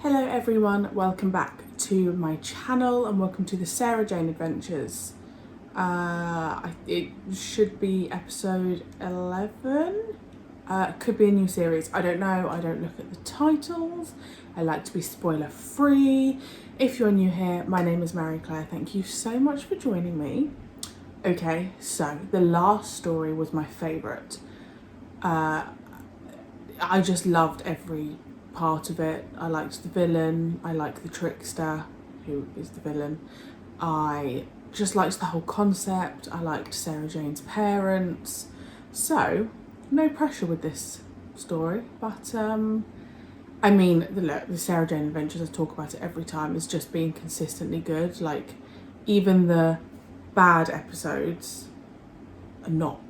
Hello everyone, welcome back to my channel and welcome to the Sarah Jane Adventures. It should be episode 11. Could be a new series, I don't know, I don't look at the titles. I like to be spoiler free. If you're new here, my name is Marie-Clare, thank you so much for joining me. Okay, so the last story was my favourite. I just loved every part of it. I liked the villain, I liked the trickster, who is the villain. I just liked the whole concept, I liked Sarah Jane's parents. So, no pressure with this story, but I mean, the Sarah Jane Adventures, I talk about it every time, is just being consistently good. Like, even the bad episodes are not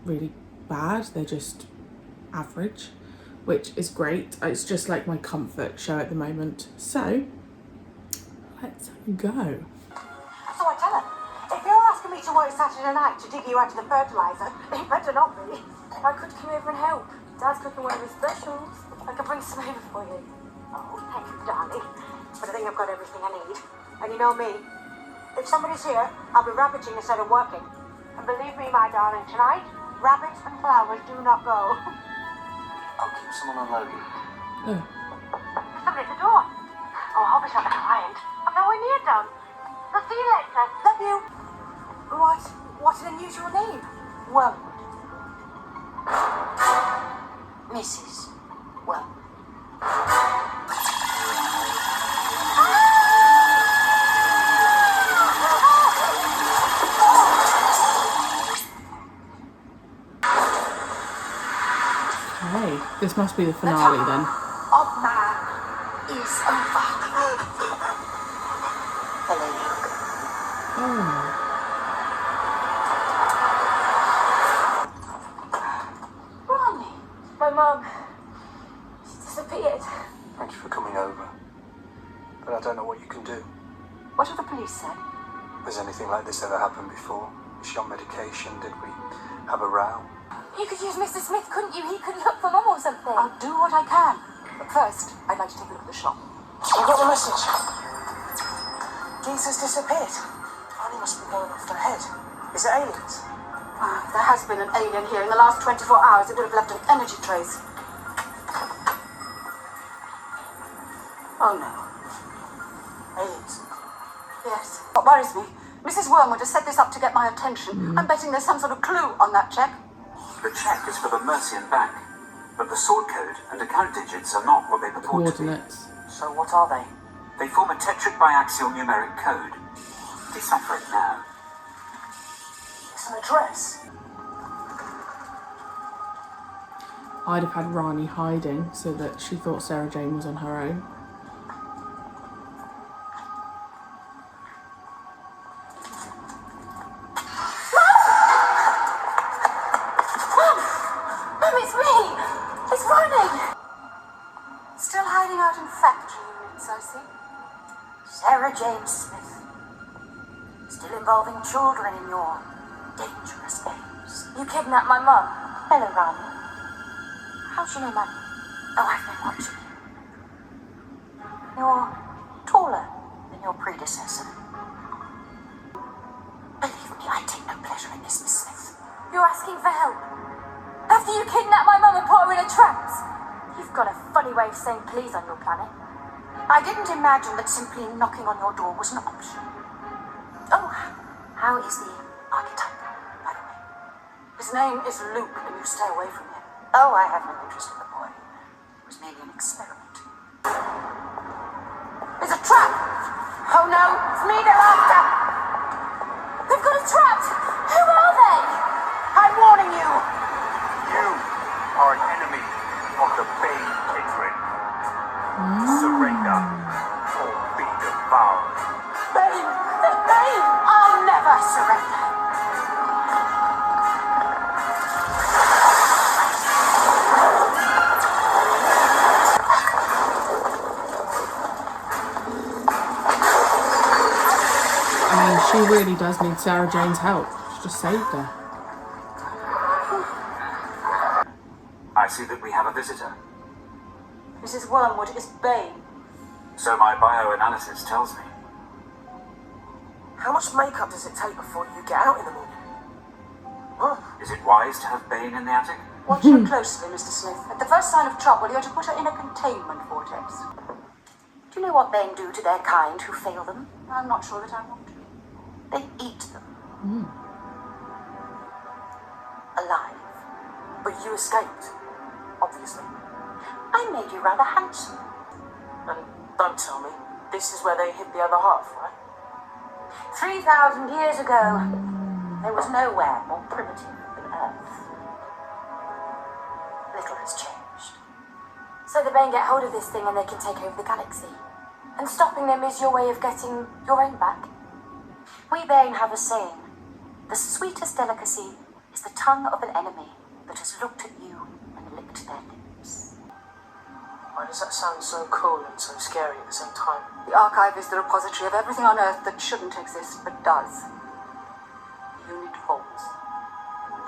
really bad, they're just average, which is great. It's just like my comfort show at the moment. So, let's go. So I tell her, if you're asking me to work Saturday night to dig you out of the fertiliser, it better not be. I could come over and help. Dad's cooking one of his specials. I could bring some over for you. Oh, thank you, darling. But I think I've got everything I need. And you know me, if somebody's here, I'll be rabbiting instead of working. And believe me, my darling, tonight, rabbits and flowers do not go. I'll keep someone unloaded. Somebody at the door. Oh, I hope it's not a client. I'm nowhere near done. I'll see you later. Love you. What an unusual name. Well, Mrs. Well. Hey, this must be the finale then. Of man is over. Hello. Oh. Ronnie. My mum, she disappeared. Thank you for coming over. But I don't know what you can do. What have the police said? Has anything like this ever happened before? Is she on medication? Did we have a row? You could use Mr. Smith, couldn't you? He could look for Mum or something. I'll do what I can. But first, I'd like to take a look at the shop. I got the message. Geese's disappeared. Ronnie must be going off their head. Is it aliens? If there has been an alien here in the last 24 hours, it would have left an energy trace. Oh no. Aliens? Yes. What worries me, Mrs. Wormwood has set this up to get my attention. I'm betting there's some sort of clue on that check. The check is for the Mercian Bank, but the sort code and account digits are not what they purport to be. Coordinates. So what are they? They form a tetric biaxial numeric code. Decipher it now. It's an address. I'd have had Rani hiding so that she thought Sarah Jane was on her own. Mum, it's me! It's Ronnie! Still hiding out in factory units, I see. Sarah Jane Smith. Still involving children in your dangerous games. You kidnapped my mum. Hello, Ronnie. How'd you know my... Oh, I've been watching you. You're taller than your predecessor. Believe me, I take no pleasure in this, Miss Smith. You're asking for help. After you kidnapped my mum and put her in a trance. You've got a funny way of saying please on your planet. I didn't imagine that simply knocking on your door was an option. Oh, how is the archetype, by the way? His name is Luke, and you stay away from him. Oh, I have no interest in the boy. It was merely an experiment. It's a trap! Oh no, it's me they're after! They've got us trapped! Who are they? I'm warning you! You are an enemy of the Bane Catering. Surrender or be devoured. Bane! Bane! I'll never surrender! I mean, she really does need Sarah Jane's help. She just saved her. I see that we have a visitor. Is Mrs. Wormwood is Bane. So my bioanalysis tells me. How much makeup does it take before you get out in the morning? Is it wise to have Bane in the attic? Watch her closely, Mr. Smith. At the first sign of trouble, you're to put her in a containment vortex. Do you know what Bane do to their kind who fail them? I'm not sure that I want to. They eat them. Alive. But you escaped, obviously. I made you rather handsome. And don't tell me, this is where they hid the other half, right? 3,000 years ago, there was nowhere more primitive than Earth. Little has changed. So the Bane get hold of this thing and they can take over the galaxy. And stopping them is your way of getting your own back. We Bane have a saying. The sweetest delicacy is the tongue of an enemy that has looked at you and licked their lips. Why does that sound so cool and so scary at the same time? The archive is the repository of everything on Earth that shouldn't exist but does. Unit vaults.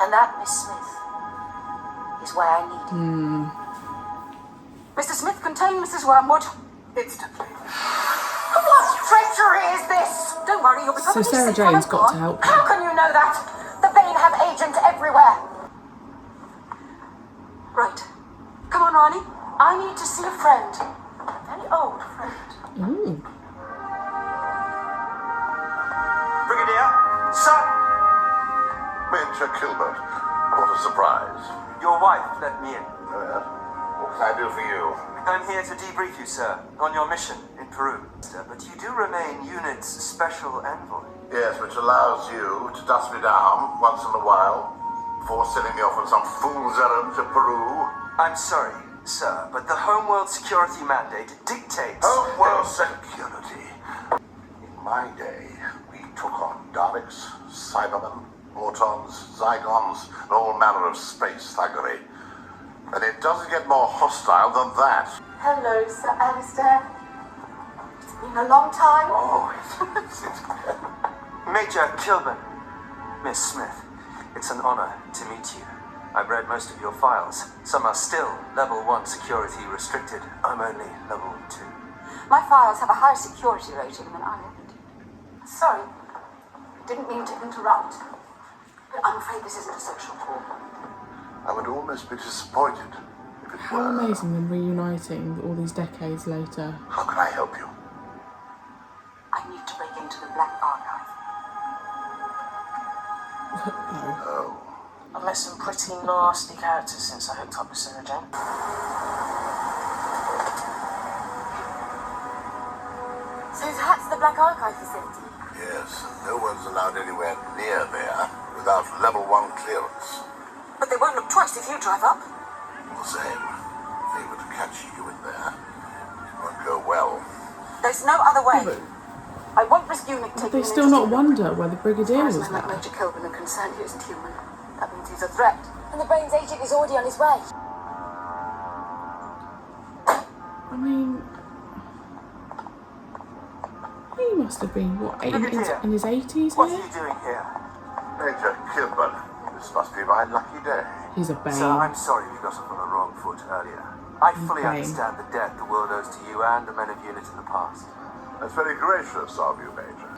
And that, Miss Smith, is why I need you. Mr. Smith, contain Mrs. Wormwood. Instantly. What treachery is this? Don't worry, you'll be So perfectly Sarah safe when I'm Jane's got to gone. help. How can you know that? The Bane have agents everywhere. Right. Come on, Ronnie. I need to see a friend. A very old friend. Ooh. Brigadier, sir, Major Gilbert, what a surprise. your wife let me in. Oh, yes? What can I do for you? I'm here to debrief you, sir, on your mission in Peru. But you do remain UNIT's special envoy. Yes, which allows you to dust me down once in a while before sending me off on some fool's errand to Peru. I'm sorry, sir, but the Homeworld security mandate dictates... Homeworld security. In my day, we took on Daleks, Cybermen, Autons, Zygons, and all manner of space thuggery. And it doesn't get more hostile than that. Hello, Sir Alistair. It's been a long time. Oh, Major Kilburn, Miss Smith, it's an honor to meet you. I've read most of your files. Some are still level 1 security restricted. I'm only level 2. My files have a higher security rating than I had. Sorry, didn't mean to interrupt. But I'm afraid this isn't a social call. I would almost be disappointed if it How were. amazing them reuniting all these decades later. How can I help you? I need to break into the Black Archive. Oh. I've met some pretty nasty characters since I hooked up with Sarah Jane. So that's the Black Archive facility. Yes, no one's allowed anywhere near there without level 1 clearance. But they won't look twice if you drive up. All the same, if they were to catch you in there, it won't go well. There's no other way. But I won't risk you taking they an still not interest in wonder where the Brigadier As was men like there. Major Kilburn are concerned, he isn't human. That means he's a threat. And the Bane's agent is already on his way. I mean, he must have been, what, in his 80s What are here? you doing here? Major Kilburn, this must be my lucky day. He's a Bane. Sir, I'm sorry we got off on the wrong foot earlier. I fully Bane. understand the debt the world owes to you and the men of UNIT in the past. That's very gracious of you, Major.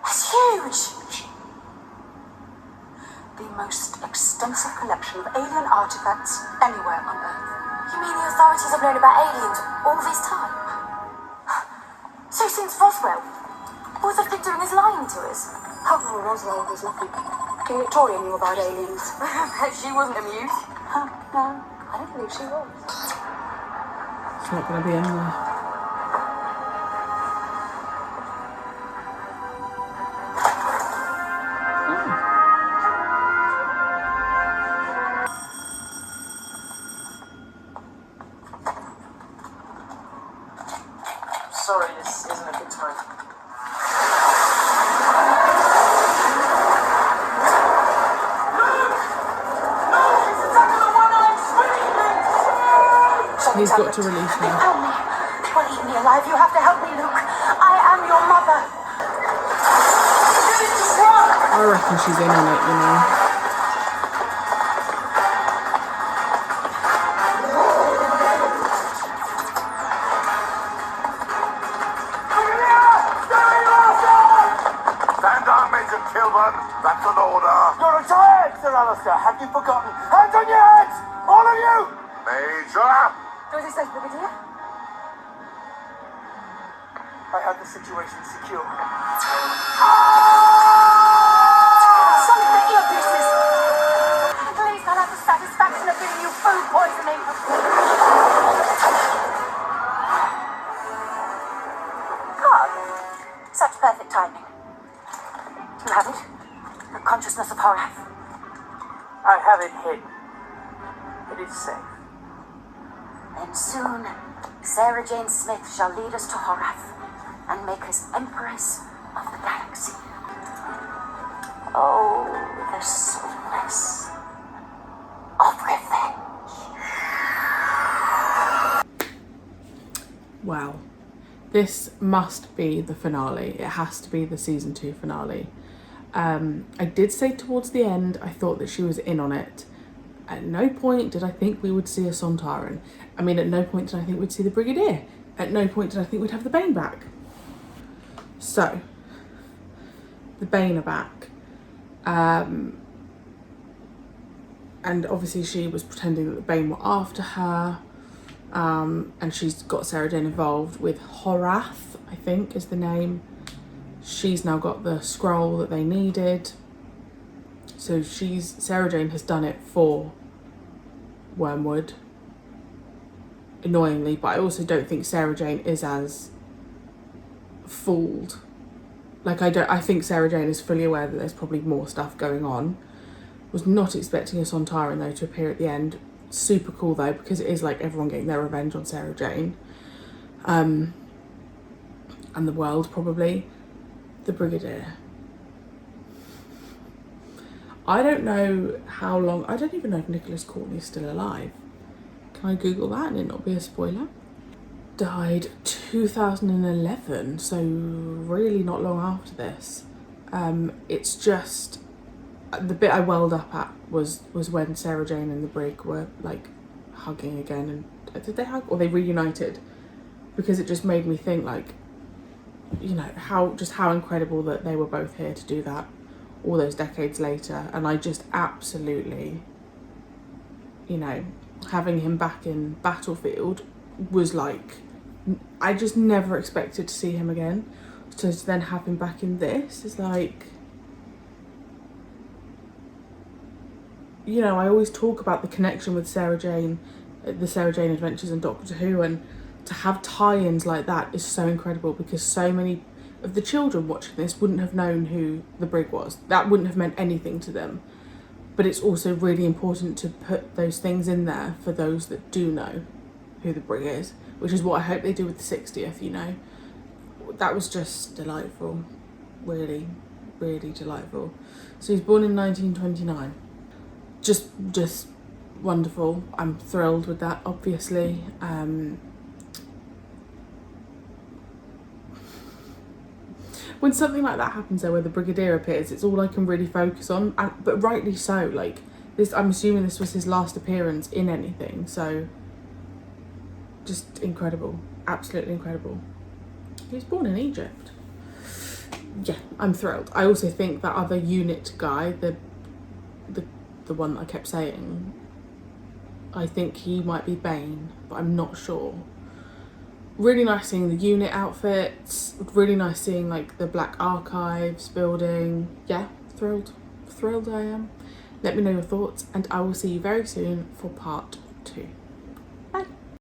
It's huge! The most extensive collection of alien artifacts anywhere on Earth. You mean the authorities have known about aliens all this time? So since Roswell, All they've been doing is lying to us. oh, Roswell was nothing. King Victoria knew about aliens. I bet she wasn't amused. No, I don't believe she was. It's not going to be in there. Sorry, this isn't a good time. He's got to release her. Help me. They will eat me alive. You have to help me, Luke. I am your mother. I reckon she's in on it, you know. Attention! That's an order. You're retired, Sir Alistair. Have you forgotten? Hands on your heads! All of you! Major! What is this, Brigadier? I have the situation secure. Some of the earpieces. At least I'll have the satisfaction of giving you food poisoning. Such perfect timing. You have it? The consciousness of Horath. I have it hidden. It is safe. Then soon, Sarah Jane Smith shall lead us to Horath and make us Empress of the Galaxy. Oh, the sweetness of revenge. Wow. This must be the finale. It has to be the season 2 finale. I did say towards the end I thought that she was in on it. At no point did I think we would see a Sontaran. I mean, at no point did I think we'd see the Brigadier. At no point did I think we'd have the Bane back. So, the Bane are back. And obviously she was pretending that the Bane were after her. And she's got Sarah Jane involved with Horath, I think is the name. She's now got the scroll that they needed. So Sarah Jane has done it for Wormwood. Annoyingly, but I also don't think Sarah Jane is as fooled. Like I think Sarah Jane is fully aware that there's probably more stuff going on. Was not expecting a Sontaran though to appear at the end. Super cool though, because it is like everyone getting their revenge on Sarah Jane. And the world probably. The Brigadier. I don't know how long, I don't even know if Nicholas Courtney is still alive. Can I Google that and it not be a spoiler? Died 2011, so really not long after this. It's just, the bit I welled up at was when Sarah Jane and the Brig were like hugging again, and did they hug or they reunited? Because it just made me think like, you know, how incredible that they were both here to do that all those decades later. And I just absolutely, you know, having him back in Battlefield was like, I just never expected to see him again. So to then have him back in this is like, you know, I always talk about the connection with Sarah Jane, the Sarah Jane Adventures and Doctor Who, and to have tie-ins like that is so incredible because so many of the children watching this wouldn't have known who the Brig was. That wouldn't have meant anything to them. But it's also really important to put those things in there for those that do know who the Brig is, which is what I hope they do with the 60th, you know. That was just delightful. Really, really delightful. So he was born in 1929. Just wonderful. I'm thrilled with that, obviously. When something like that happens though, where the Brigadier appears, it's all I can really focus on, but rightly so. Like this, I'm assuming this was his last appearance in anything, so just incredible, absolutely incredible. He was born in Egypt. Yeah, I'm thrilled. I also think that other unit guy, the one that I kept saying, I think he might be Bane, but I'm not sure. Really nice seeing the unit outfits, really nice seeing like the Black Archives building. Yeah, thrilled I am. Let me know your thoughts and I will see you very soon for part 2.